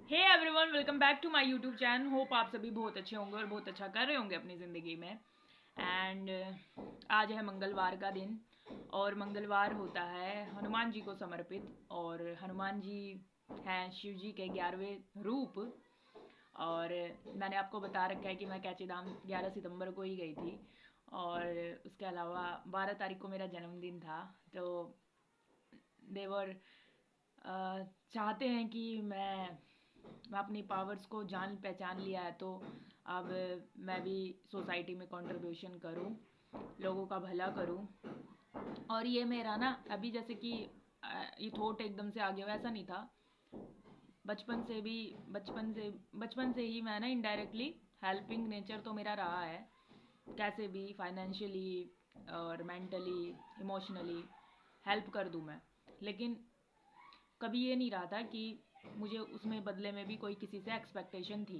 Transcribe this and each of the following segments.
Hey everyone, welcome back to my YouTube channel. Hope आप सभी बहुत अच्छे होंगे और बहुत अच्छा कर रहे होंगे अपनी ज़िंदगी में। एंड आज है मंगलवार का दिन और मंगलवार होता है हनुमान जी को समर्पित। और हनुमान जी हैं शिव जी के 11वें रूप। और मैंने आपको बता रखा है कि मैं कैची धाम 11 सितंबर को ही गई थी। और उसके अलावा 12 तारीख को मेरा जन्मदिन था। तो देवर चाहते हैं कि मैं अपनी पावर्स को जान पहचान लिया है, तो अब मैं भी सोसाइटी में कंट्रीब्यूशन करूं, लोगों का भला करूं। और ये मेरा ना अभी जैसे कि ये थॉट एकदम से आ गया, वैसा नहीं था। बचपन से भी बचपन से ही मैं ना इनडायरेक्टली हेल्पिंग नेचर तो मेरा रहा है, कैसे भी फाइनेंशियली और मेंटली इमोशनली हेल्प कर दूं मैं। लेकिन कभी ये नहीं रहा था कि मुझे उसमें बदले में भी कोई किसी से एक्सपेक्टेशन थी।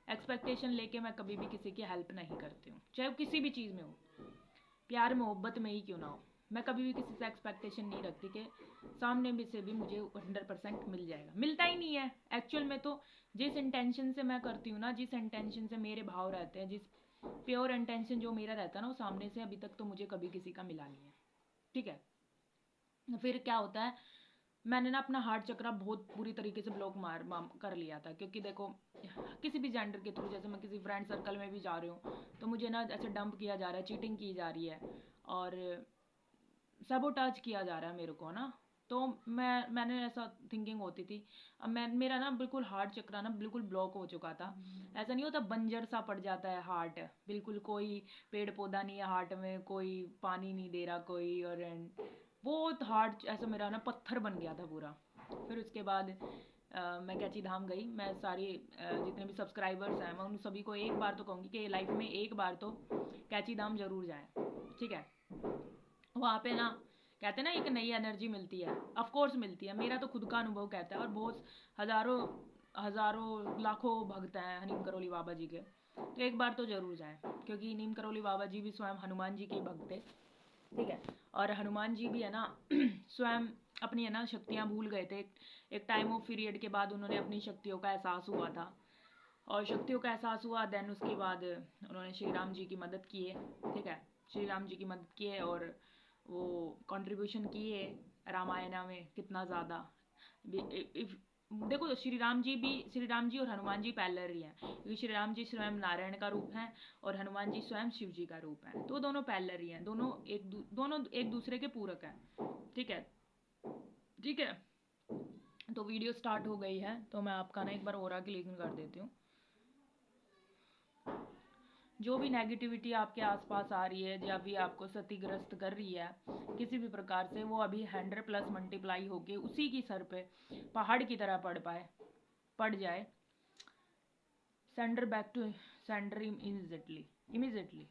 एक्सपेक्टेशन लेके मैं कभी भी किसी की हेल्प नहीं करती हूँ, चाहे वो किसी भी चीज़ में हो, प्यार मोहब्बत में ही क्यों ना हो। मैं कभी भी किसी से एक्सपेक्टेशन नहीं रखती कि सामने में से भी मुझे 100% मिल जाएगा। मिलता ही नहीं है एक्चुअल में। तो जिस इंटेंशन से मैं करती हूँ ना, जिस इंटेंशन से मेरे भाव रहते हैं, जिस प्योर इंटेंशन जो मेरा रहता है ना, वो सामने से अभी तक तो मुझे कभी किसी का मिला नहीं है। ठीक है। फिर क्या होता है, मैंने ना अपना हार्ट चक्रा बहुत बुरी तरीके से ब्लॉक कर लिया था। क्योंकि देखो, किसी भी जेंडर के थ्रू, जैसे मैं किसी फ्रेंड सर्कल में भी जा रही हूँ तो मुझे ना ऐसे डंप किया जा रहा है, चीटिंग की जा रही है और सबोटाज किया जा रहा है मेरे को ना। तो मैंने ऐसा थिंकिंग होती थी। अब मैं मेरा ना बिल्कुल हार्ट चक्रा ना बिल्कुल ब्लॉक हो चुका था। ऐसा नहीं होता, बंजर सा पड़ जाता है हार्ट, बिल्कुल कोई पेड़ पौधा नहीं है हार्ट में, कोई पानी नहीं दे रहा कोई। और बहुत हार्ड ऐसा मेरा ना पत्थर बन गया था पूरा। फिर उसके बाद मैं कैची धाम गई। मैं सारी जितने भी सब्सक्राइबर्स हैं, मैं उन सभी को एक बार तो कहूँगी कि लाइफ में एक बार तो कैची धाम ज़रूर जाएं। ठीक है। वहाँ पे ना कहते हैं ना, एक नई एनर्जी मिलती है। ऑफ कोर्स मिलती है, मेरा तो खुद का अनुभव कहता है। और बहुत हज़ारों हज़ारों लाखों भक्त हैं नीम करोली बाबा जी के। तो एक बार तो ज़रूर जाएं, क्योंकि नीम करोली बाबा जी भी स्वयं हनुमान जी के ही भक्त थे। ठीक है। और हनुमान जी भी है ना स्वयं अपनी है ना शक्तियाँ भूल गए थे। एक टाइम ऑफ पीरियड के बाद उन्होंने अपनी शक्तियों का एहसास हुआ था। और शक्तियों का एहसास हुआ, देन उसके बाद उन्होंने श्री राम जी की मदद की है। ठीक है। श्री राम जी की मदद की है और वो कंट्रीब्यूशन किए रामायण में कितना ज़्यादा। देखो, श्री राम जी और हनुमान जी पैरेलल ही हैं, क्योंकि श्री राम जी स्वयं नारायण का रूप हैं और हनुमान जी स्वयं शिव जी का रूप हैं। तो दोनों पैरेलल ही हैं, दोनों एक दूसरे के पूरक हैं। ठीक है। ठीक है। तो वीडियो स्टार्ट हो गई है, तो मैं आपका ना एक बार ओरा क्लिक कर देती हूँ। जो भी नेगेटिविटी आपके आसपास आ रही है या भी आपको क्षतिग्रस्त कर रही है किसी भी प्रकार से, वो अभी 100+ मल्टीप्लाई होके उसी की सर पे पहाड़ की तरह पड़ जाए। Sender back to sender immediately immediately.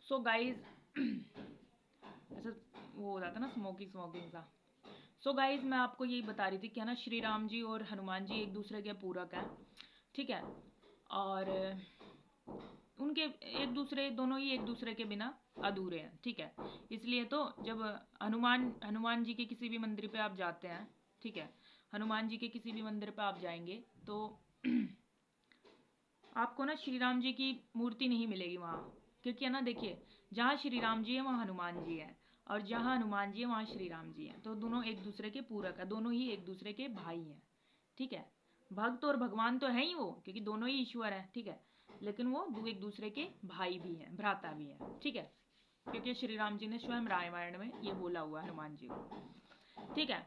So guys ऐसा वो हो जाता ना, स्मोकिंग स्मोकिंग सा। सो गाइज मैं आपको यही बता रही थी कि है ना, श्री राम जी और हनुमान जी एक दूसरे के पूरक हैं। ठीक है। और उनके एक दूसरे दोनों ही एक दूसरे के बिना अधूरे हैं। ठीक है। इसलिए तो जब हनुमान जी के किसी भी मंदिर पे आप जाते हैं, ठीक है, हनुमान जी के किसी भी मंदिर पे आप जाएंगे तो आपको ना श्री राम जी की मूर्ति नहीं मिलेगी वहाँ। क्योंकि है ना, देखिए, जहाँ श्री राम जी है वहाँ हनुमान जी है, और जहाँ हनुमान जी है वहाँ श्री राम जी हैं। तो दोनों एक दूसरे के पूरक है, दोनों ही एक दूसरे के भाई हैं। ठीक है। भक्त और भगवान तो है ही वो, क्योंकि दोनों ही ईश्वर हैं। ठीक है। लेकिन वो एक दूसरे के भाई भी हैं, भ्राता भी हैं। ठीक है। क्योंकि श्री राम जी ने स्वयं रामायण में ये बोला हुआ है हनुमान जी को। ठीक है।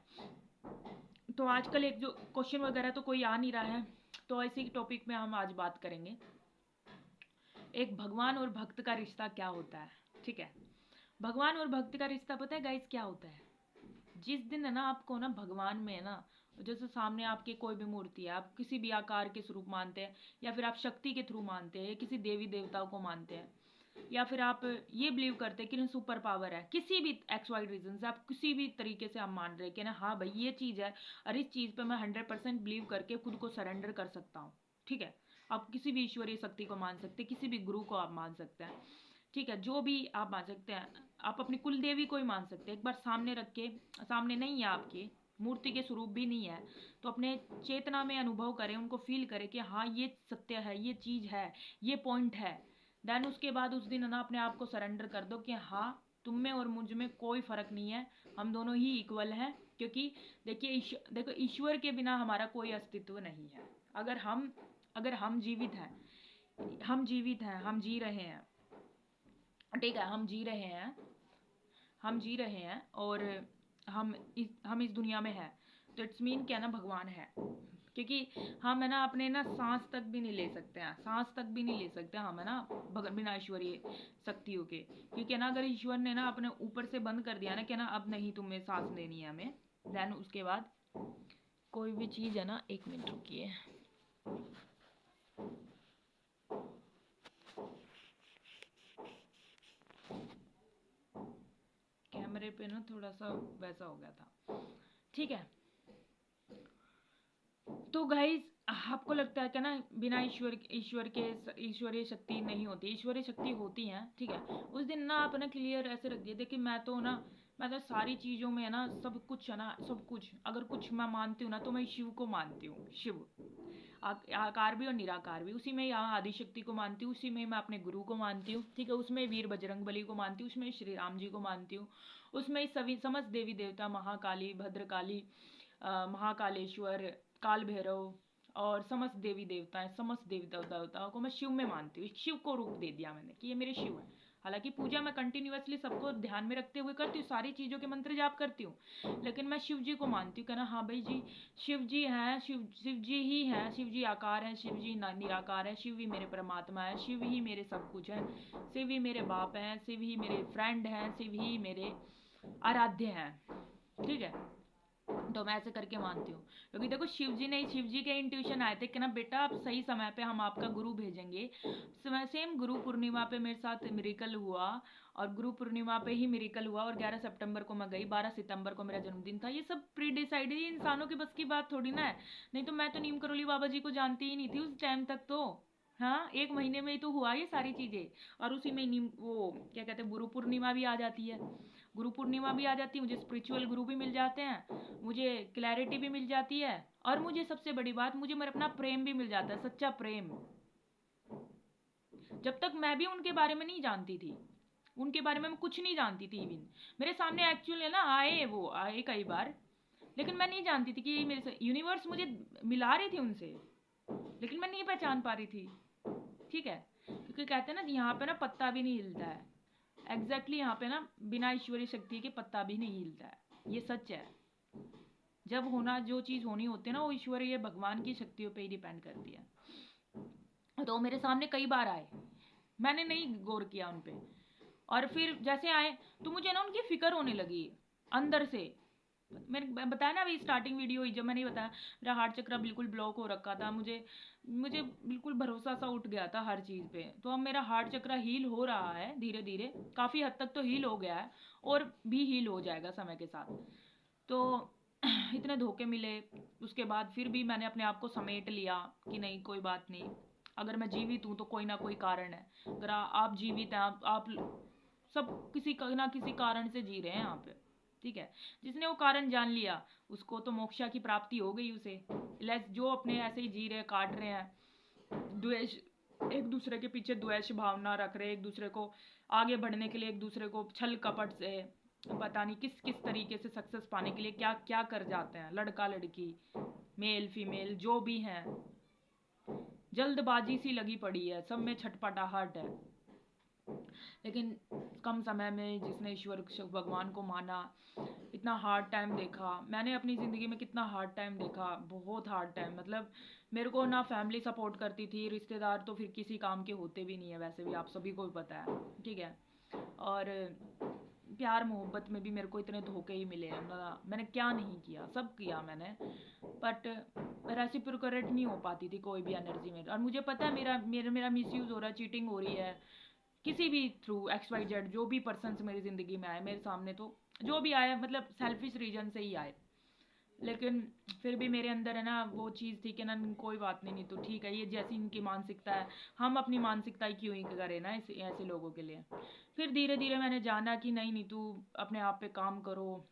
तो आजकल एक जो क्वेश्चन वगैरह तो कोई आ नहीं रहा है, तो इसी टॉपिक में हम आज बात करेंगे। एक भगवान और भक्त का रिश्ता क्या होता है। ठीक है। भगवान और भक्त का रिश्ता पता है गाइस क्या होता है? जिस दिन है ना आपको ना भगवान में है ना, जैसे सामने आपके कोई भी मूर्ति है, आप किसी भी आकार के स्वरूप मानते हैं, या फिर आप शक्ति के थ्रू मानते हैं, या किसी देवी देवताओं को मानते हैं, या फिर आप ये बिलीव करते हैं कि सुपर पावर है, किसी भी एक्स वाई रीजन से आप किसी भी तरीके से आप मान रहे हैं कि ना हाँ भाई ये चीज़ है और इस चीज़ पे मैं 100% बिलीव करके खुद को सरेंडर कर सकता हूँ। ठीक है। आप किसी भी ईश्वरीय शक्ति को मान सकते हैं, किसी भी गुरु को आप मान सकते हैं। ठीक है, जो भी आप मान सकते हैं, आप अपनी कुल देवी को ही मान सकते हैं। एक बार सामने रख के, सामने नहीं है आपके, मूर्ति के स्वरूप भी नहीं है, तो अपने चेतना में अनुभव करें, उनको फील करें कि हाँ ये सत्य है, ये चीज़ है, ये पॉइंट है। देन उसके बाद उस दिन ना अपने आप को सरेंडर कर दो कि हाँ, तुम में और मुझ में कोई फ़र्क नहीं है, हम दोनों ही इक्वल हैं। क्योंकि देखिए, देखो, ईश्वर के बिना हमारा कोई अस्तित्व नहीं है। अगर हम जीवित हैं, हम जी रहे हैं, ठीक है, हम जी रहे हैं और हम इस दुनिया में हैं, तो इट्स मीन क्या ना, भगवान है। क्योंकि हम है ना अपने ना सांस तक भी नहीं ले सकते हैं, सांस तक भी नहीं ले सकते हम, है ना, बिना ईश्वरीय शक्तियों के। क्योंकि ना अगर ईश्वर ने ना अपने ऊपर से बंद कर दिया ना कि ना अब नहीं तुम्हें सांस लेनी है हमें, देन उसके बाद कोई भी चीज़ है ना, 1 मिनट रुकिए, कैमरे पे ना थोड़ा सा वैसा हो गया था, ठीक है। तो गाइज, आपको लगता है क्या ना, बिना ईश्वर के ईश्वरीय शक्ति नहीं होती, ईश्वरीय शक्ति होती है, ठीक है। उस दिन ना आप ना क्लियर ऐसे रख दिए, देखिए मैं तो सारी चीज़ों में है ना, सब कुछ है ना, सब कुछ अगर कुछ मैं मानती हूँ ना, तो मैं शिव को मानती हूँ। शिव आकार भी और निराकार भी, उसी में यहाँ आदिशक्ति को मानती हूँ, उसी में मैं अपने गुरु को मानती हूँ, ठीक है। उसमें वीर बजरंग बली को मानती हूँ, उसमें श्री राम जी को मानती हूँ, उसमें सभी समस्त देवी देवता, महाकाली, भद्रकाली, महाकालेश्वर, काल भैरव और समस्त देवी देवताएं, समस्त देवी देवताओं को मैं शिव में मानती हूँ। शिव को रूप दे दिया मैंने कि ये मेरे शिव है। हालांकि पूजा मैं कंटिन्यूअसली सबको ध्यान में रखते हुए करती हूँ, सारी चीज़ों के मंत्र जाप करती हूँ, लेकिन मैं शिव जी को मानती हूँ कि ना हाँ भाई जी, शिव जी हैं, शिव जी ही हैं, शिव जी आकार हैं, शिव जी निराकार है, शिव ही मेरे परमात्मा है, शिव ही मेरे सब कुछ है, शिव ही मेरे बाप हैं, शिव ही मेरे फ्रेंड हैं, शिव ही मेरे आराध्य हैं, ठीक है। तो मैं ऐसे करके मानती हूँ, क्योंकि देखो शिव जी के इंट्यूशन आए थे कि ना बेटा, आप सही समय पे हम आपका गुरु भेजेंगे। सेम गुरु पूर्णिमा पे मेरे साथ मिरेकल हुआ, और गुरु पूर्णिमा पे ही मिरेकल हुआ, और 11 सितंबर को मैं गई, 12 सितंबर को मेरा जन्मदिन था। ये सब प्री डिसाइडेड, इंसानों के बस की बात थोड़ी ना है। नहीं तो मैं तो नीम करोली बाबा जी को जानती ही नहीं थी उस टाइम तक तो। हाँ, 1 महीने में ही तो हुआ ये सारी चीज़ें, और उसी में वो क्या कहते हैं, गुरु पूर्णिमा भी आ जाती है। गुरु पूर्णिमा भी आ जाती है, मुझे स्पिरिचुअल गुरु भी मिल जाते हैं, मुझे क्लैरिटी भी मिल जाती है, और मुझे सबसे बड़ी बात, मुझे मेरा अपना प्रेम भी मिल जाता है, सच्चा प्रेम। जब तक मैं भी उनके बारे में नहीं जानती थी, उनके बारे में मैं कुछ नहीं जानती थी, इवन मेरे सामने एक्चुअली ना आए कई बार, लेकिन मैं नहीं जानती थी कि मेरे से यूनिवर्स मुझे मिला रही थी उनसे, लेकिन मैं नहीं पहचान पा रही थी, ठीक है। क्योंकि कहते हैं ना, यहाँ पे ना पत्ता भी नहीं हिलता है, एग्जैक्टली यहाँ पे ना बिना ईश्वरीय शक्ति के पत्ता भी नहीं हिलता है, ये सच है। जब होना, जो चीज़ होनी होती है ना, वो ईश्वरीय भगवान की शक्तियों पे ही डिपेंड करती है। तो मेरे सामने कई बार आए, मैंने नहीं गौर किया उन पे, और फिर जैसे आए तो मुझे ना उनकी फिक्र होने लगी अंदर से। मैंने बताया ना अभी स्टार्टिंग वीडियो ही, जब मैंने बताया मेरा हार्ट चक्र बिल्कुल ब्लॉक हो रखा था, मुझे मुझे बिल्कुल भरोसा सा उठ गया था हर चीज़ पे। तो अब मेरा हार्ट चक्र हील हो रहा है धीरे धीरे, काफ़ी हद तक तो हील हो गया है, और भी हील हो जाएगा समय के साथ। तो इतने धोखे मिले, उसके बाद फिर भी मैंने अपने आप को समेट लिया कि नहीं, कोई बात नहीं, अगर मैं जीवित हूँ तो कोई ना कोई कारण है। अगर आप जीवित हैं, आप सब किसी ना किसी कारण से जी रहे हैं यहाँ पे, ठीक है। जिसने वो कारण जान लिया, उसको तो मोक्षा की प्राप्ति हो गई उसे। जो अपने ऐसे ही जी रहे, काट रहे हैं, द्वेष, एक दूसरे के पीछे द्वेष भावना रख रहे, एक दूसरे को आगे बढ़ने के लिए, एक दूसरे को छल कपट से पता नहीं किस किस तरीके से सक्सेस पाने के लिए क्या क्या कर जाते हैं, लड़का लड़की, मेल फीमेल जो भी हैं, जल्दबाजी सी लगी पड़ी है, सब में छटपटाहट है। लेकिन कम समय में जिसने ईश्वर भगवान को माना, इतना हार्ड टाइम देखा मैंने अपनी ज़िंदगी में, कितना हार्ड टाइम देखा, बहुत हार्ड टाइम। मतलब मेरे को ना फैमिली सपोर्ट करती थी, रिश्तेदार तो फिर किसी काम के होते भी नहीं है, वैसे भी आप सभी को भी पता है, ठीक है। और प्यार मोहब्बत में भी मेरे को इतने धोखे ही मिले हैं, मैंने क्या नहीं किया, सब किया मैंने, बट रेसिप्रोकेट नहीं हो पाती थी कोई भी एनर्जी में। और मुझे पता है मेरा मेरा मेरा मिसयूज़ हो रहा है, चीटिंग हो रही है किसी भी थ्रू, XYZ जो भी पर्सन्स मेरी ज़िंदगी में आए मेरे सामने, तो जो भी आए मतलब सेल्फिश रीजन से ही आए, लेकिन फिर भी मेरे अंदर है ना वो चीज़ थी कि ना कोई बात नहीं, नहीं तो ठीक है, ये जैसी इनकी मानसिकता है, हम अपनी मानसिकता ही क्यों ही करें ना ऐसे ऐसे लोगों के लिए। फिर धीरे धीरे मैंने जाना कि नहीं नहीं तू अपने आप पे काम करो,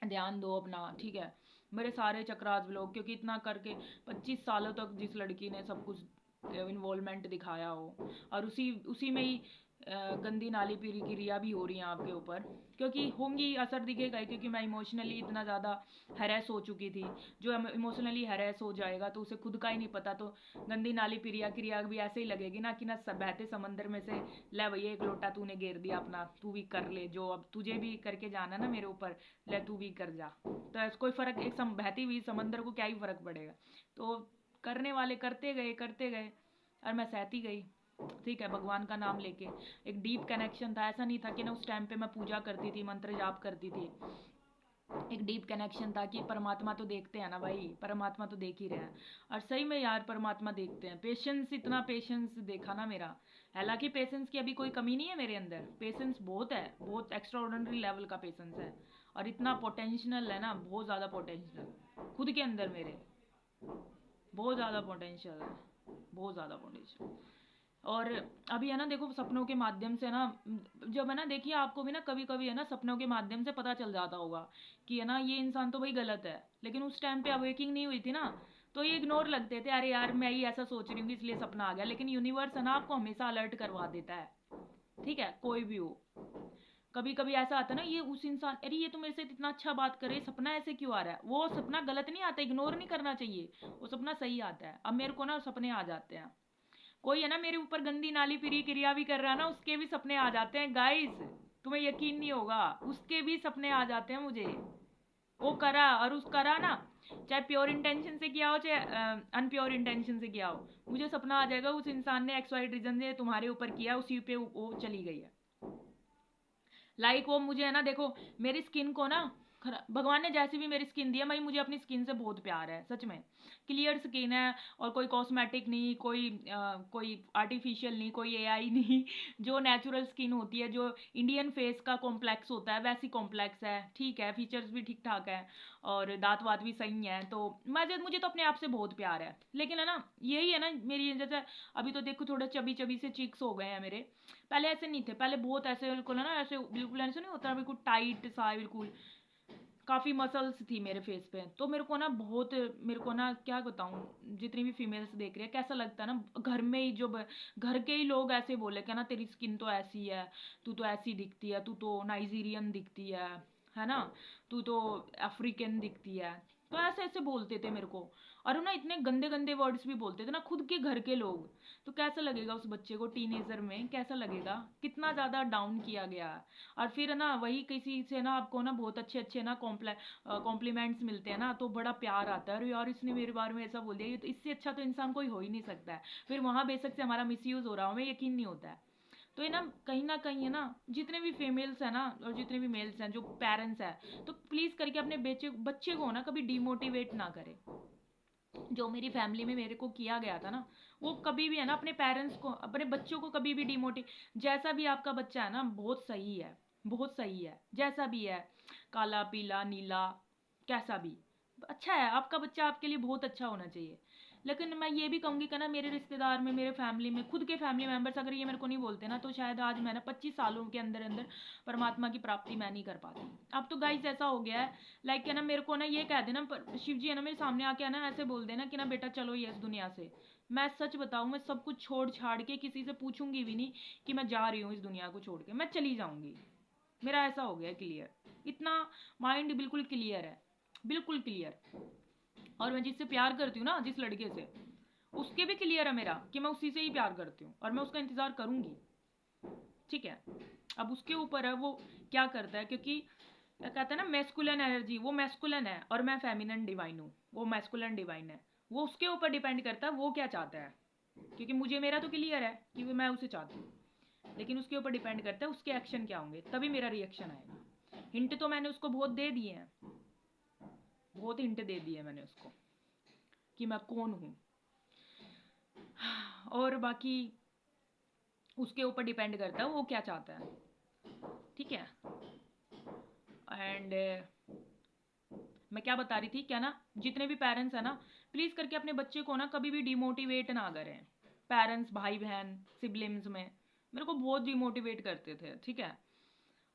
ध्यान दो अपना, ठीक है। मेरे सारे चक्रास ब्लॉक, क्योंकि इतना करके 25 सालों तक जिस लड़की ने सब कुछ इन्वॉल्वमेंट दिखाया हो, और उसी उसी में ही गंदी नाली पीरी क्रिया भी हो रही है आपके ऊपर, क्योंकि होंगी, असर दिखेगा ही, क्योंकि मैं इमोशनली इतना ज़्यादा हैरेस हो चुकी थी। जो इमोशनली हैरेस हो जाएगा तो उसे खुद का ही नहीं पता, तो गंदी नाली पीरिया क्रिया भी ऐसे ही लगेगी ना कि ना बहते समंदर में से ले भैया एक लोटा तूने घेर दिया अपना, तू भी कर ले जो अब तुझे भी करके जाना ना मेरे ऊपर, ले तू भी कर जा। तो ऐसा कोई फर्क, एक बहती हुई समंदर को क्या ही फर्क पड़ेगा। तो करने वाले करते गए और मैं सहती गई, ठीक है, भगवान का नाम लेके। एक डीप कनेक्शन था, ऐसा नहीं था कि ना उस टाइम पे मैं पूजा करती थी, मंत्र जाप करती थी। एक डीप कनेक्शन था कि परमात्मा तो देखते हैं ना भाई, परमात्मा तो देख ही रहे हैं। और सही में यार परमात्मा देखते हैं। पेशेंस, इतना पेशेंस देखा ना मेरा। हालांकि पेशेंस की अभी कोई कमी नहीं है मेरे अंदर, पेशेंस बहुत है, बहुत एक्स्ट्रा ऑर्डिनरी लेवल का पेशेंस है। और इतना पोटेंशियल है ना, बहुत ज़्यादा पोटेंशियल खुद के अंदर मेरे, बहुत ज़्यादा पोटेंशियल है, बहुत ज़्यादा पोटेंशियल। और अभी है ना देखो सपनों के माध्यम से ना, जब है ना देखिए आपको भी ना कभी कभी है ना सपनों के माध्यम से पता चल जाता होगा कि है ना ये इंसान तो भाई गलत है, लेकिन उस टाइम पे अवेकिंग नहीं हुई थी ना, तो ये इग्नोर लगते थे, अरे यार मैं ही ऐसा सोच रही हूँ इसलिए सपना आ गया। लेकिन यूनिवर्स है ना आपको हमेशा अलर्ट करवा देता है, ठीक है, कोई भी हो। कभी कभी ऐसा आता है ना, ये उस इंसान, अरे ये तो मेरे से इतना अच्छा बात करे, सपना ऐसे क्यों आ रहा है, वो सपना गलत नहीं आता, इग्नोर नहीं करना चाहिए, वो सपना सही आता है। अब मेरे को ना सपने आ जाते हैं, कोई है ना मेरे ऊपर गंदी नाली फिरी क्रिया भी कर रहा है ना, उसके भी सपने आ जाते हैं गाइस, तुम्हें यकीन नहीं होगा, उसके भी सपने आ जाते हैं मुझे। वो करा और उस करा ना, चाहे प्योर इंटेंशन से किया हो चाहे अनप्योर इंटेंशन से किया हो, मुझे सपना आ जाएगा उस इंसान ने एक्स वाई रीजन से तुम्हारे ऊपर किया, उसी पे वो चली गई है। वो मुझे है ना देखो, मेरी स्किन को ना, भगवान ने जैसी भी मेरी स्किन दी है, भाई मुझे अपनी स्किन से बहुत प्यार है सच में। क्लियर स्किन है, और कोई कॉस्मेटिक नहीं, कोई आर्टिफिशियल नहीं, कोई एआई नहीं। जो नेचुरल स्किन होती है, जो इंडियन फेस का कॉम्प्लेक्स होता है वैसी कॉम्प्लेक्स है, ठीक है, फीचर्स भी ठीक ठाक है, और दांत वात भी सही है। तो मुझे तो अपने आप से बहुत प्यार है। लेकिन है ना यही है ना मेरी, जैसे अभी तो देखो थोड़े चबी चबी से चिक्स हो गए हैं मेरे, पहले ऐसे नहीं थे, पहले बहुत ऐसे बिल्कुल है ना, ऐसे बिल्कुल ऐसे नहीं होता, बिल्कुल टाइट सा बिल्कुल, काफ़ी मसल्स थी मेरे फेस पे। तो मेरे को ना बहुत, मेरे को ना क्या बताऊँ, जितनी भी फीमेल्स देख रही है कैसा लगता है ना, घर में ही जो घर के ही लोग ऐसे बोले क्या ना, तेरी स्किन तो ऐसी है, तू तो ऐसी दिखती है, तू तो नाइजीरियन दिखती है ना, तू तो अफ्रीकन दिखती है। तो ऐसे ऐसे बोलते थे मेरे को, और ना इतने गंदे गंदे वर्ड्स भी बोलते थे ना खुद के घर के लोग। तो कैसा लगेगा उस बच्चे को, टीनेजर में कैसा लगेगा, कितना ज़्यादा डाउन किया गया है। और फिर ना वही किसी से ना आपको ना बहुत अच्छे अच्छे ना कॉम्प्लीमेंट्स मिलते हैं ना, तो बड़ा प्यार आता है, अरे यार इसने मेरे बारे में ऐसा बोल दिया, ये तो इससे अच्छा तो इंसान कोई हो ही नहीं सकता है। फिर वहाँ बेशक से हमारा मिसयूज़ हो रहा हो, हमें यकीन नहीं होता है। तो ये ना कहीं है ना, जितने भी फीमेल्स हैं ना और जितने भी मेल्स हैं जो पेरेंट्स हैं, तो प्लीज़ करके अपने बच्चे बच्चे को ना कभी डिमोटिवेट ना करें। जो मेरी फैमिली में मेरे को किया गया था ना, वो कभी भी है ना अपने पेरेंट्स को, अपने बच्चों को कभी भी डिमोटिव, जैसा भी आपका बच्चा है ना बहुत सही है, बहुत सही है, जैसा भी है, काला पीला नीला, कैसा भी अच्छा है आपका बच्चा, आपके लिए बहुत अच्छा होना चाहिए। लेकिन मैं ये भी कहूँगी कि ना मेरे रिश्तेदार में, मेरे फैमिली में, खुद के फैमिली मेम्बर्स अगर ये मेरे को नहीं बोलते ना, तो शायद आज मैं ना 25 सालों के अंदर अंदर परमात्मा की प्राप्ति मैं नहीं कर पाती। अब तो गाइस ऐसा हो गया है, लाइक है ना मेरे को ना ये कह देना, शिव जी है ना मेरे सामने आके है ना ऐसे बोल देना कि ना बेटा चलो ये इस दुनिया से, मैं सच बताऊँ मैं सब कुछ छोड़ छाड़ के किसी से पूछूंगी भी नहीं कि मैं जा रही हूँ इस दुनिया को छोड़ के, मैं चली जाऊंगी। मेरा ऐसा हो गया क्लियर, इतना माइंड बिल्कुल क्लियर है, बिल्कुल क्लियर। और मैं जिससे प्यार करती हूँ ना, जिस लड़के से, उसके भी क्लियर है मेरा कि मैं उसी से ही प्यार करती हूँ और मैं उसका इंतज़ार करूँगी, ठीक है। अब उसके ऊपर है वो क्या करता है, क्योंकि कहता है ना मैस्कुलिन एनर्जी, वो मैस्कुलिन है और मैं फेमिनिन डिवाइन हूँ, वो मैस्कुलिन डिवाइन है। वो उसके ऊपर डिपेंड करता है वो क्या चाहता है, क्योंकि मुझे मेरा तो क्लियर है कि मैं उसे चाहती हूँ, लेकिन उसके ऊपर डिपेंड करता है उसके एक्शन क्या होंगे, तभी मेरा रिएक्शन आएगा। हिंट तो मैंने उसको बहुत दे दिए हैं, बहुत हिंट दे दिए मैंने उसको कि मैं कौन हूँ। और बाकी उसके ऊपर डिपेंड करता है वो क्या चाहता है, ठीक है। एंड मैं क्या बता रही थी, क्या ना, जितने भी पेरेंट्स हैं ना, प्लीज़ करके अपने बच्चे को ना कभी भी डिमोटिवेट ना करें। पेरेंट्स, भाई बहन, सिबलिंग्स में मेरे को बहुत डिमोटिवेट करते थे, ठीक है,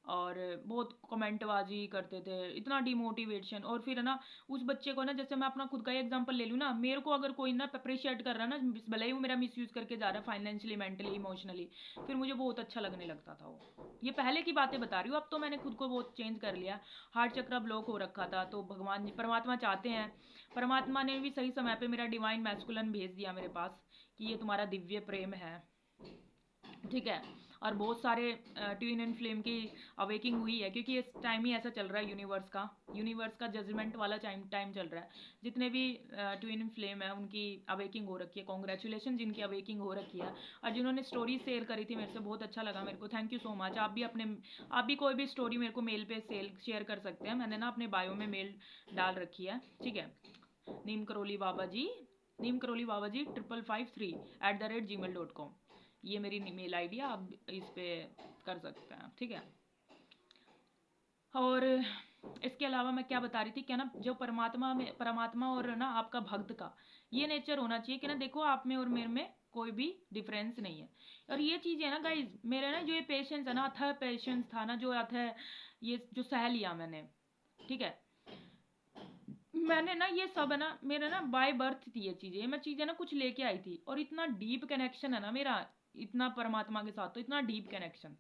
और बहुत कमेंटबाजी करते थे, इतना डिमोटिवेशन। और फिर है ना, उस बच्चे को ना, जैसे मैं अपना खुद का ही एग्जांपल ले लूँ ना, मेरे को अगर कोई ना अप्रिशिएट कर रहा है ना, भले ही वो मेरा मिसयूज़ करके जा रहा है फाइनेंशियली, मेंटली, इमोशनली, फिर मुझे बहुत अच्छा लगने लगता था वो। ये पहले की बातें बता रही हूँ, अब तो मैंने खुद को बहुत चेंज कर लिया। हार्ट चक्र ब्लॉक हो रखा था, तो भगवान परमात्मा चाहते हैं, परमात्मा ने भी सही समय पर मेरा डिवाइन मैस्कुलन भेज दिया मेरे पास कि ये तुम्हारा दिव्य प्रेम है, ठीक है। और बहुत सारे ट्विन एंड फ्लेम की अवेकिंग हुई है, क्योंकि इस टाइम ही ऐसा चल रहा है, यूनिवर्स का जजमेंट वाला टाइम चल रहा है। जितने भी ट्विन एंड फ्लेम है उनकी अवेकिंग हो रखी है, कॉन्ग्रेचुलेशन जिनकी अवेकिंग हो रखी है। और जिन्होंने स्टोरी शेयर करी थी मेरे से, बहुत अच्छा लगा मेरे को, थैंक यू सो मच। आप भी कोई भी स्टोरी मेरे को मेल पे शेयर कर सकते हैं, मैंने ना अपने बायो में मेल डाल रखी है, ठीक है। नीम करोली बाबा जी 5553@gmail.com, ये मेरी मेल आईडी है, आप इस पे कर सकते हैं, ठीक है। और इसके अलावा मैं क्या बता रही थी, क्या ना, जो परमात्मा और ना आपका भक्त का ये नेचर होना चाहिए कि ना, देखो आप में और मेरे में कोई भी डिफरेंस नहीं है। और ये चीज़ है ना गाइज, मेरे ना जो ये पेशेंस है ना, अथाह पेशेंस था ना, जो अथाह ये जो सह लिया मैंने, ठीक है, मैंने ना ये सब है ना, मेरा ना बाय बर्थ थी ये चीज़ें, मैं चीज़ें ना कुछ लेके आई थी। और इतना डीप कनेक्शन है ना मेरा, इतना परमात्मा के साथ, तो इतना डीप कनेक्शन,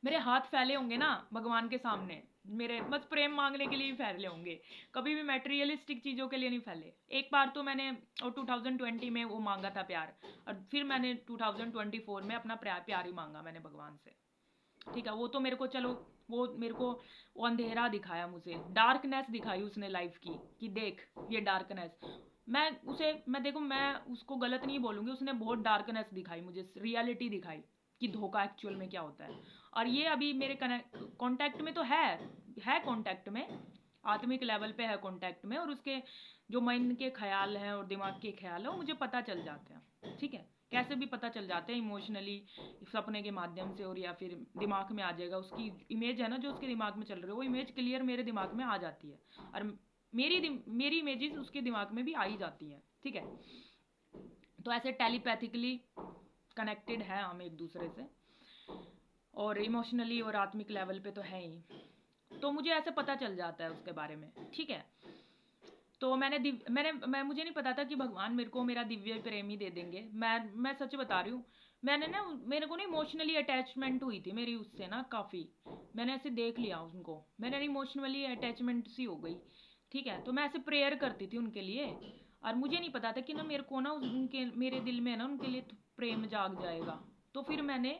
मेरे हाथ फैले होंगे ना भगवान के सामने, मेरे बस प्रेम मांगने के लिए ही फैले होंगे, कभी भी मटेरियलिस्टिक चीज़ों के लिए नहीं फैले। एक बार तो मैंने 2020 में वो मांगा था प्यार, और फिर मैंने 2024 में अपना प्यार ही मांगा मैंने भगवान से, ठीक है। वो तो मेरे को, चलो वो मेरे को वो अंधेरा दिखाया, मुझे डार्कनेस दिखाई उसने लाइफ की, कि देख ये डार्कनेस, मैं देखो, मैं उसको गलत नहीं बोलूँगी, उसने बहुत डार्कनेस दिखाई मुझे, रियलिटी दिखाई कि धोखा एक्चुअल में क्या होता है। और ये अभी मेरे कांटेक्ट में तो है कांटेक्ट में, आत्मिक लेवल पे है कांटेक्ट में, और उसके जो मन के ख्याल हैं और दिमाग के ख्याल हैं वो मुझे पता चल जाते हैं, ठीक है। कैसे भी पता चल जाते हैं, इमोशनली, सपने के माध्यम से, और या फिर दिमाग में आ जाएगा, उसकी इमेज है ना जो उसके दिमाग में चल रही है, वो इमेज क्लियर मेरे दिमाग में आ जाती है, और मेरी इमेजेस उसके दिमाग में भी आ ही जाती हैं, ठीक है। तो ऐसे टेलीपैथिकली कनेक्टेड है हम एक दूसरे से, और इमोशनली और आत्मिक लेवल पे तो है ही, तो मुझे ऐसे पता चल जाता है उसके बारे में, ठीक है। तो मैं मुझे नहीं पता था कि भगवान मेरे को मेरा दिव्य प्रेम ही दे देंगे। मैं सच बता रही हूँ, मेरे को ना इमोशनली अटैचमेंट हुई थी मेरी उससे ना काफ़ी, मैंने ऐसे देख लिया उनको, मैंने इमोशनली अटैचमेंट सी हो गई, ठीक है। तो मैं ऐसे प्रेयर करती थी उनके लिए, और मुझे नहीं पता था कि ना मेरे को ना उनके मेरे दिल में ना उनके लिए प्रेम जाग जाएगा। तो फिर मैंने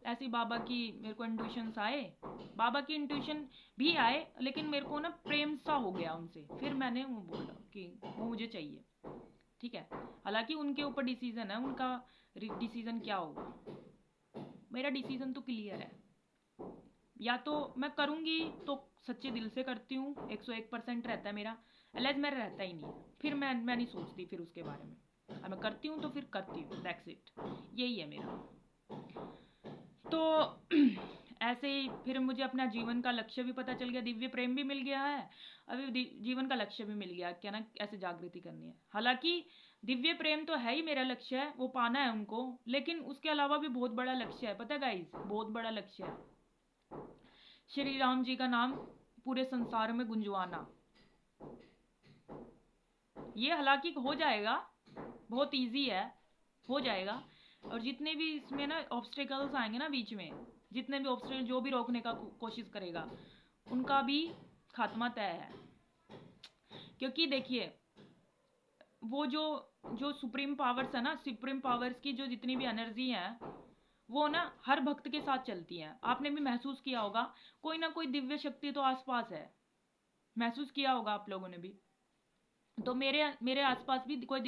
ऐसे बाबा की मेरे को इंट्यूशंस आए, बाबा की इंट्यूशन भी आए, लेकिन मेरे को ना प्रेम सा हो गया उनसे, फिर मैंने वो बोला कि वो मुझे चाहिए, ठीक है। हालांकि उनके ऊपर डिसीजन है, उनका डिसीजन क्या होगा, मेरा डिसीजन तो क्लियर है, या तो मैं करूँगी तो सच्चे दिल से करती हूँ, 101% रहता है मेरा, अलग मेरा रहता ही नहीं है, फिर मैं नहीं सोचती फिर उसके बारे में, और मैं करती हूँ तो फिर करती हूँ, दैट्स इट, यही है मेरा। तो ऐसे ही फिर मुझे अपना जीवन का लक्ष्य भी पता चल गया, दिव्य प्रेम भी मिल गया है, अभी जीवन का लक्ष्य भी मिल गया, क्या ना ऐसे जागृति करनी है। हालांकि दिव्य प्रेम तो है ही मेरा लक्ष्य है, वो पाना है उनको, लेकिन उसके अलावा भी बहुत बड़ा लक्ष्य है, पता है गाइज, बहुत बड़ा लक्ष्य है, श्री राम जी का नाम पूरे संसार में गुंजवाना। ये हालांकि हो जाएगा, बहुत इजी है, हो जाएगा। और जितने भी इसमें ना ऑब्स्टिकल्स आएंगे ना बीच में, जितने भी ऑब्स्टिकल जो भी रोकने का कोशिश करेगा, उनका भी खात्मा तय है। क्योंकि देखिए, वो जो जो सुप्रीम पावर्स है ना, सुप्रीम पावर्स की जो जितनी भी एनर्जी है, वो ना हर भक्त के साथ चलती है। आपने भी महसूस किया होगा, कोई ना कोई दिव्य शक्ति तो आसपास है, महसूस किया होगा आप लोगों ने भी। तो मेरे मेरे आसपास भी कोई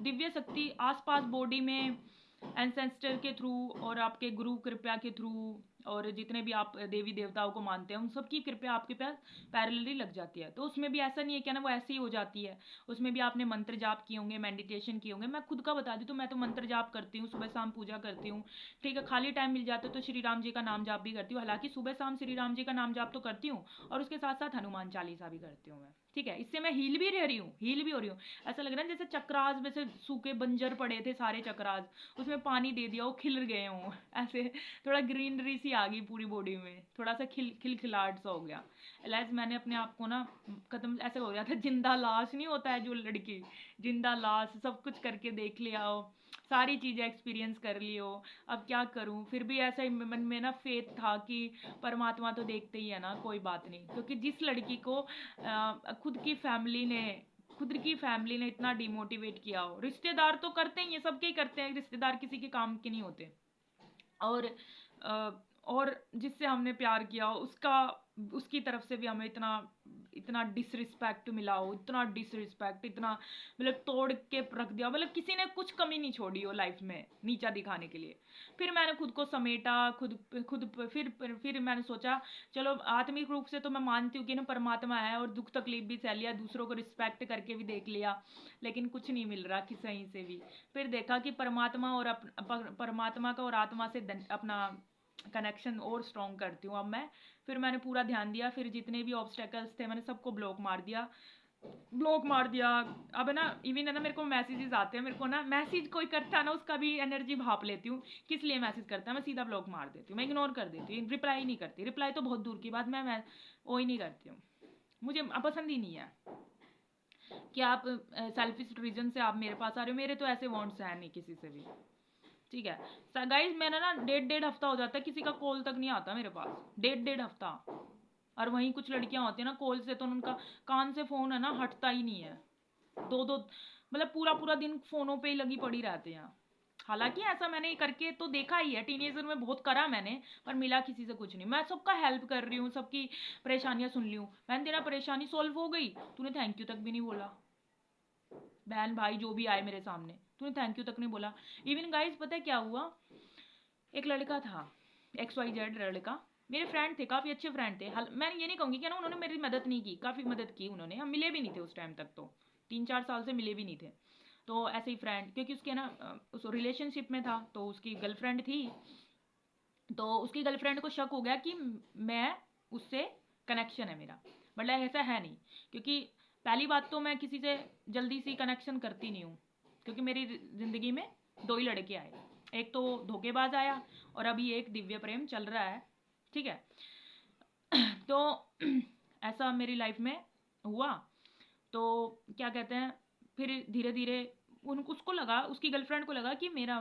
दिव्य शक्ति आसपास बॉडी में, एंसेस्टर के थ्रू और आपके गुरु कृपा के थ्रू, और जितने भी आप देवी देवताओं को मानते हैं उन सबकी कृपा आपके पास पैरेलली लग जाती है। तो उसमें भी ऐसा नहीं है क्या ना वो ऐसे ही हो जाती है, उसमें भी आपने मंत्र जाप किए होंगे, मेडिटेशन किए होंगे। मैं खुद का बता दूँ तो मैं तो मंत्र जाप करती हूँ, सुबह शाम पूजा करती हूँ, ठीक है। खाली टाइम मिल जाता है तो श्री राम जी का नाम जाप भी करती हूँ, हालांकि सुबह शाम श्री राम जी का नाम जाप तो करती हूँ और उसके साथ साथ हनुमान चालीसा भी करती हूँ मैं, ठीक है। इससे मैं हील भी रह रही हूँ, हील भी हो रही हूँ। ऐसा लग रहा है जैसे चक्रास वैसे सूखे बंजर पड़े थे सारे चक्रास, उसमें पानी दे दिया वो खिल गए हों ऐसे, थोड़ा ग्रीनरी सी आ गई पूरी बॉडी में, थोड़ा सा खिलखिलाहट सा हो गया। लाइक मैंने अपने आप को ना खत्म ऐसे हो गया था, जिंदा लाश नहीं होता है जो लड़की, जिंदा लाश, सब कुछ करके देख लिया हो, सारी चीज़ें एक्सपीरियंस कर ली हो, अब क्या करूं। फिर भी ऐसा ही मन में ना फेथ था कि परमात्मा तो देखते ही है ना, कोई बात नहीं। क्योंकि जिस लड़की को खुद की फैमिली ने इतना डिमोटिवेट किया हो, रिश्तेदार तो करते ही हैं, सबके ही करते हैं, रिश्तेदार किसी के काम के नहीं होते। और अ, और जिससे हमने प्यार किया हो उसका, उसकी तरफ से भी हमें इतना इतना डिसरिस्पेक्ट मिला हो, इतना डिसरिस्पेक्ट, इतना मतलब तोड़ के रख दिया, मतलब किसी ने कुछ कमी नहीं छोड़ी हो लाइफ में नीचा दिखाने के लिए। फिर मैंने खुद को समेटा, फिर मैंने सोचा चलो आत्मिक रूप से तो मैं मानती हूँ कि ना परमात्मा है, और दुख तकलीफ भी सह लिया, दूसरों को रिस्पेक्ट करके भी देख लिया, लेकिन कुछ नहीं मिल रहा कि सही से भी। फिर देखा कि परमात्मा और परमात्मा का और आत्मा से अपना कनेक्शन और स्ट्रॉन्ग करती हूँ अब मैं। फिर मैंने पूरा ध्यान दिया, फिर जितने भी ऑब्स्टेकल्स थे मैंने सबको ब्लॉक मार दिया। अब है ना इवन है ना मेरे को मैसेजेस आते हैं, मेरे को ना मैसेज कोई करता है ना उसका भी एनर्जी भाप लेती हूँ, किस लिए मैसेज करता है, मैं सीधा ब्लॉक मार देती हूँ, मैं इग्नोर कर देती हूँ, रिप्लाई नहीं करती। रिप्लाई तो बहुत दूर की बात, मैं वो ही नहीं करती हूँ, मुझे पसंद ही नहीं है कि आप सेल्फिश रीजन से आप मेरे पास आ रहे हो। मेरे तो ऐसे वांट्स हैं नहीं किसी से भी, ठीक है गाइज। मैंने ना डेढ़ डेढ़ हफ्ता हो जाता है किसी का कॉल तक नहीं आता मेरे पास, डेढ़ डेढ़ हफ्ता। और वहीं कुछ लड़कियां होती है ना कॉल से तो उनका कान से फोन है ना हटता ही नहीं है, दो दो मतलब पूरा पूरा दिन फोनों पे ही लगी पड़ी रहते हैं। हालांकि ऐसा मैंने करके तो देखा ही है, टीनेजर में बहुत करा मैंने, पर मिला किसी से कुछ नहीं। मैं सबका हेल्प कर रही हूँ, सबकी परेशानियां सुन ली हूँ। मैंने तेरा परेशानी सॉल्व हो गई, तूने थैंक यू तक भी नहीं बोला। बहन भाई जो भी आए मेरे सामने, तूने थैंक यू तक नहीं बोला। इवन गाइज पता है क्या हुआ, एक लड़का था, XYZ लड़का, मेरे फ्रेंड थे, काफ़ी अच्छे फ्रेंड थे। मैं ये नहीं कहूँगी कि ना उन्होंने मेरी मदद नहीं की, काफ़ी मदद की उन्होंने, हम मिले भी नहीं थे उस टाइम तक, तो 3-4 साल से मिले भी नहीं थे। तो ऐसे ही फ्रेंड, क्योंकि उसके ना उस रिलेशनशिप में था तो उसकी गर्लफ्रेंड थी, तो उसकी गर्लफ्रेंड को शक हो गया कि मैं उससे कनेक्शन है मेरा, मतलब ऐसा है नहीं। क्योंकि पहली बात तो मैं किसी से जल्दी सी कनेक्शन करती नहीं हूँ, क्योंकि मेरी ज़िंदगी में 2 ही लड़के आए, एक तो धोखेबाज आया और अभी एक दिव्य प्रेम चल रहा है, ठीक है। तो ऐसा मेरी लाइफ में हुआ। तो क्या कहते हैं, फिर धीरे धीरे उन उसको लगा, उसकी गर्लफ्रेंड को लगा कि मेरा,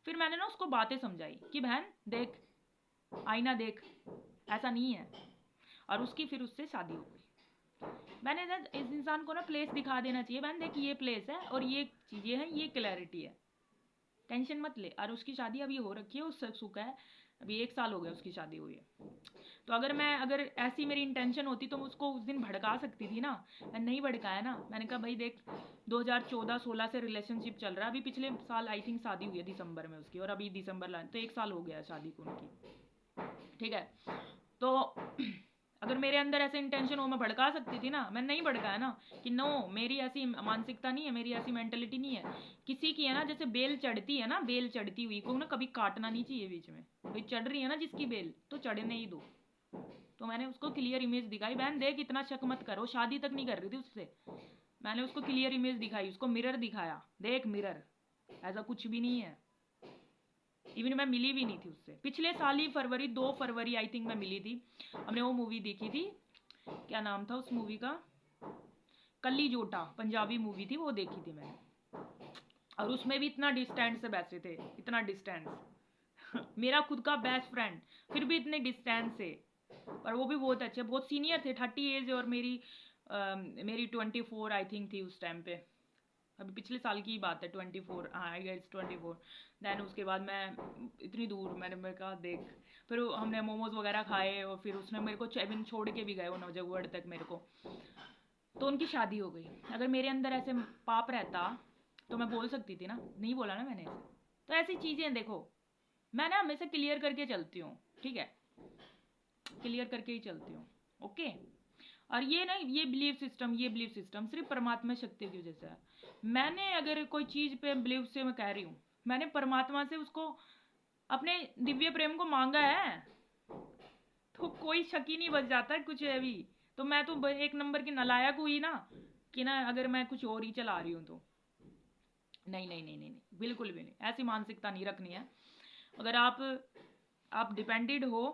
फिर मैंने ना उसको बातें समझाई कि बहन देख, आईना देख, ऐसा नहीं है। और उसकी फिर उससे शादी हो गई। मैंने ना इस इंसान को ना प्लेस दिखा देना चाहिए, बहन देख ये प्लेस है और ये चीज़ें हैं, ये क्लैरिटी है, टेंशन मत ले। और उसकी शादी अभी हो रखी है, उससे सुख है, अभी 1 साल हो गया उसकी शादी हुई है। तो अगर ऐसी मेरी इंटेंशन होती तो मैं उसको उस दिन भड़का सकती थी ना, मैंने नहीं भड़काया ना। मैंने कहा भाई देख, 2014-16 से रिलेशनशिप चल रहा है, अभी पिछले साल आई थिंक शादी हुई है दिसंबर में उसकी, और अभी दिसंबर तो 1 साल हो गया शादी को उनकी, ठीक है। तो अगर मेरे अंदर ऐसे इंटेंशन हो मैं भड़का सकती थी ना, मैंने नहीं भड़काया ना, कि नो मेरी ऐसी मानसिकता नहीं है, मेरी ऐसी मेंटेलिटी नहीं है। किसी की है ना जैसे बेल चढ़ती है ना, बेल चढ़ती हुई को ना कभी काटना नहीं चाहिए बीच में, भाई चढ़ रही है ना जिसकी बेल तो चढ़ने ही दो। तो मैंने उसको क्लियर इमेज दिखाई, बहन देख इतना शक मत करो, शादी तक नहीं कर रही थी उससे, मैंने उसको क्लियर इमेज दिखाई, उसको मिरर दिखाया, देख मिरर, ऐसा कुछ भी नहीं है। इवन मैं मिली भी नहीं थी उससे, पिछले साल ही फरवरी, 2 फरवरी आई थिंक मैं मिली थी। हमने वो मूवी देखी थी, क्या नाम था उस मूवी का, कल्ली जोटा, पंजाबी मूवी थी, वो देखी थी मैंने। और उसमें भी इतना डिस्टेंस से बैठे थे, इतना डिस्टेंस मेरा खुद का बेस्ट फ्रेंड, फिर भी इतने डिस्टेंस से। पर वो भी बहुत अच्छे, बहुत सीनियर थे, 30 एज, और मेरी 24 आई थिंक थी उस टाइम पे। अभी पिछले साल की ही बात है, 24, हाँ आई गेस 24। दैन उसके बाद मैं इतनी दूर, मैंने कहा देख, फिर हमने मोमोज वगैरह खाए, और फिर उसने मेरे को इवन छोड़ के भी गए वो नवजगढ़ तक मेरे को। तो उनकी शादी हो गई। अगर मेरे अंदर ऐसे पाप रहता तो मैं बोल सकती थी ना, नहीं बोला ना मैंने ऐसे। तो ऐसी चीज़ें देखो, मैं ना हमेशा क्लियर करके चलती हूँ, ठीक है। क्लियर करके ही चलते हो। ओके। और ये ना, ये बिलीफ सिस्टम सिर्फ परमात्मा शक्ति की वजह से है। मैंने अगर कोई चीज पे बिलीव से मैं कह रही हूँ, मैंने परमात्मा से उसको अपने दिव्य प्रेम को मांगा है, तो कोई शक ही नहीं बच जाता कुछ है भी। तो मैं तो एक नंबर की नालायक हुई ना, कि ना अगर मैं कुछ और ही चला रही हूँ तो। नहीं नहीं नहीं नहीं नहीं, बिल्कुल भी नहीं, ऐसी मानसिकता नहीं रखनी है। अगर आप डिपेंडेड हो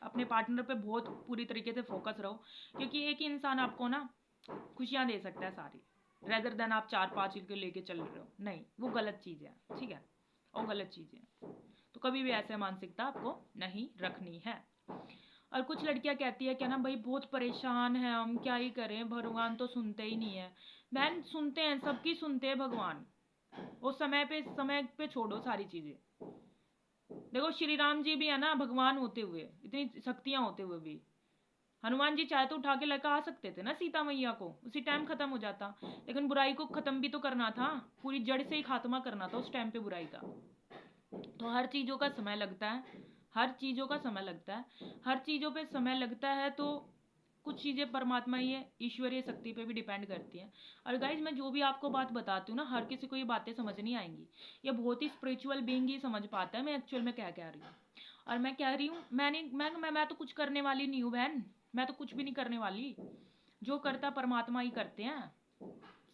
अपने पार्टनर पे, बहुत पूरी तरीके से फोकस रहो, क्योंकि एक ही इंसान आपको ना खुशियाँ दे सकता है सारी, रेदर देन आप 4-5 के लेके चल रहे हो। नहीं, वो गलत चीज़ है, ठीक है, वो गलत चीज़ है। तो कभी भी ऐसे मानसिकता आपको नहीं रखनी है। और कुछ लड़कियां कहती है क्या ना, भाई बहुत परेशान है हम, क्या ही करें, भगवान तो सुनते ही नहीं है। बहन सुनते हैं, सबकी सुनते हैं भगवान। वो समय पे छोड़ो सारी चीजें। देखो श्री राम जी भी है ना भगवान होते हुए, इतनी शक्तियां होते हुए भी, हनुमान जी चाहे तो उठा के लेकर आ सकते थे ना सीता मैया को, उसी टाइम खत्म हो जाता। लेकिन बुराई को खत्म भी तो करना था, पूरी जड़ से ही खात्मा करना था उस टाइम पे बुराई का। तो हर चीज़ों का समय लगता है, हर चीज़ों का समय लगता है, हर चीज़ों पे समय लगता है। तो कुछ चीज़ें परमात्मा ही है, ईश्वरीय शक्ति पे भी डिपेंड करती हैं। और गाइज मैं जो भी आपको बात बताती हूँ ना, हर किसी को ये बातें समझ नहीं आएंगी। ये बहुत ही स्पिरिचुअल बीइंग ही समझ पाता है मैं एक्चुअल में क्या कह रही हूँ। और मैं कह रही हूँ, मैं तो कुछ करने वाली नहीं हूँ बहन, मैं तो कुछ भी नहीं करने वाली। जो करता परमात्मा ही करते हैं,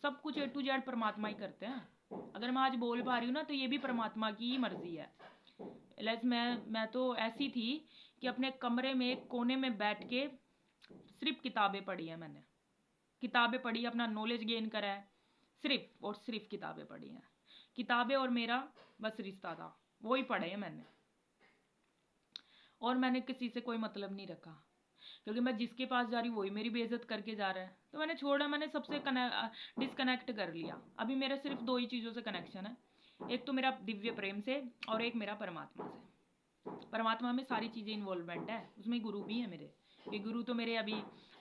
सब कुछ A to Z परमात्मा ही करते हैं। अगर मैं आज बोल पा रही हूँ ना, तो ये भी परमात्मा की ही मर्जी है। लेट्स मैं तो ऐसी थी कि अपने कमरे में एक कोने में बैठ के सिर्फ किताबें पढ़ी है मैंने, किताबें पढ़ी, अपना नॉलेज गेन करा है, सिर्फ और सिर्फ किताबें पढ़ी हैं। किताबें और मेरा बस रिश्ता था, वो ही पढ़े हैं मैंने। और मैंने किसी से कोई मतलब नहीं रखा, क्योंकि मैं जिसके पास जा रही हूँ वही मेरी बेइज्जत करके जा रहा है। तो मैंने छोड़ा, मैंने सबसे डिस्कनेक्ट कर लिया। अभी मेरा सिर्फ 2 ही चीज़ों से कनेक्शन है, एक तो मेरा दिव्य प्रेम से और एक मेरा परमात्मा से। परमात्मा में सारी चीज़ें इन्वॉल्वमेंट है, उसमें गुरु भी है मेरे। ये गुरु तो मेरे अभी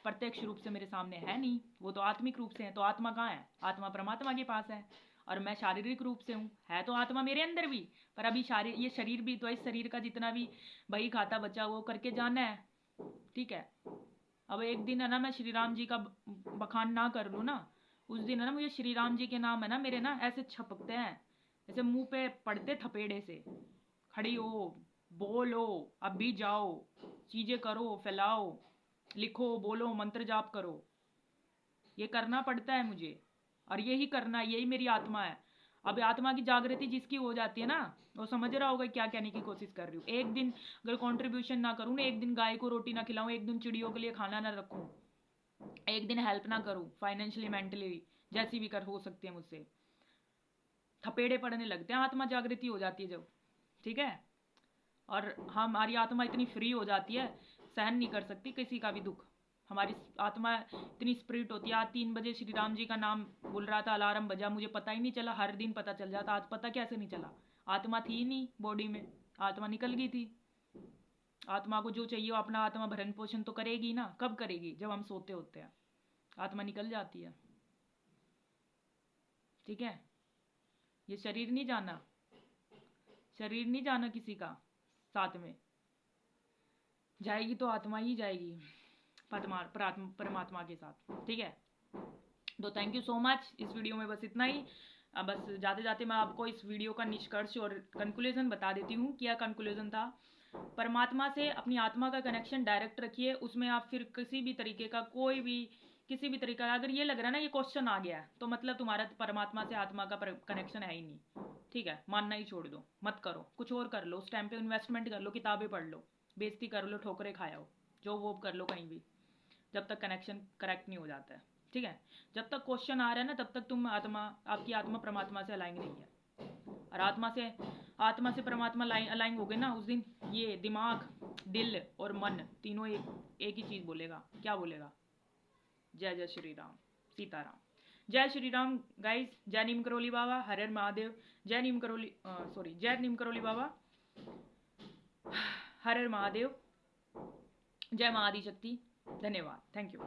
प्रत्यक्ष रूप से मेरे सामने है नहीं, वो तो आत्मिक रूप से है। तो आत्मा कहाँ है? आत्मा परमात्मा के पास है। और मैं शारीरिक रूप से हूँ, है तो आत्मा मेरे अंदर भी, पर अभी ये शरीर भी तो, इस शरीर का जितना भी बही खाता बचा वो करके जाना है, ठीक है। अब एक दिन है ना, मैं श्री राम जी का बखान ना कर लूँ ना, उस दिन है ना मुझे श्री राम जी के नाम है ना मेरे ना ऐसे छपकते हैं, ऐसे मुंह पे पड़ते थपेड़े से। खड़ी हो, बोलो, अब भी जाओ, चीजें करो, फैलाओ, लिखो, बोलो, मंत्र जाप करो। ये करना पड़ता है मुझे, और यही करना है, यही मेरी आत्मा है। अब आत्मा की जागृति जिसकी हो जाती है ना, वो समझ रहा होगा क्या कहने की कोशिश कर रही हूँ। एक दिन अगर कंट्रीब्यूशन ना करूँ ना, एक दिन गाय को रोटी ना खिलाऊं, एक दिन चिड़ियों के लिए खाना ना रखूं, एक दिन हेल्प ना करूं फाइनेंशियली मेंटली, जैसी भी कर हो सकती है मुझसे, थपेड़े पड़ने लगते हैं। आत्मा जागृति हो जाती है जब, ठीक है। और हमारी आत्मा इतनी फ्री हो जाती है, सहन नहीं कर सकती किसी का भी दुख। हमारी आत्मा इतनी स्पिरिट होती है। आज 3 बजे श्री राम जी का नाम बोल रहा था, अलार्म बजा, मुझे पता ही नहीं चला। हर दिन पता चल जाता, आज पता कैसे नहीं चला? आत्मा थी नहीं बॉडी में, आत्मा निकल गई थी। आत्मा को जो चाहिए वो अपना आत्मा भरण पोषण तो करेगी ना। कब करेगी? जब हम सोते होते हैं, आत्मा निकल जाती है, ठीक है। ये शरीर नहीं जाना, शरीर नहीं जाना किसी का साथ में, जाएगी तो आत्मा ही जाएगी परमात्मा के साथ, ठीक है। तो थैंक यू सो मच। इस वीडियो में बस इतना ही। अब बस जाते जाते मैं आपको इस वीडियो का निष्कर्ष और कंक्लूजन बता देती हूँ। क्या कंक्लूजन था? परमात्मा से अपनी आत्मा का कनेक्शन डायरेक्ट रखिए, उसमें आप फिर किसी भी तरीके का कोई भी किसी भी तरीका, अगर ये लग रहा है ना ये क्वेश्चन आ गया है, तो मतलब तुम्हारा परमात्मा से आत्मा का कनेक्शन है ही नहीं, ठीक है। मानना ही छोड़ दो, मत करो, कुछ और कर लो। उस टाइम पे इन्वेस्टमेंट कर लो, किताबें पढ़ लो, बेइज्जती कर लो, ठोकरे खाओ, जो वो कर लो कहीं भी, जब तक कनेक्शन करेक्ट नहीं हो जाता है, ठीक है। जब तक क्वेश्चन आ रहा है ना, तब तक तुम आपकी आत्मा परमात्मा से अलाइन नहीं है। और आत्मा से परमात्मा अलाइन हो गए ना, उस दिन ये दिमाग, दिल और मन तीनों एक ही चीज बोलेगा। क्या बोलेगा? जय जय श्री राम, सीताराम। जय श्री राम गाइस। जय नीम करोली बाबा, हर हर महादेव। जय नीम करोली, सॉरी, जय नीम करोली बाबा, हर हर महादेव, जय महाआदि शक्ति। धन्यवाद, थैंक यू।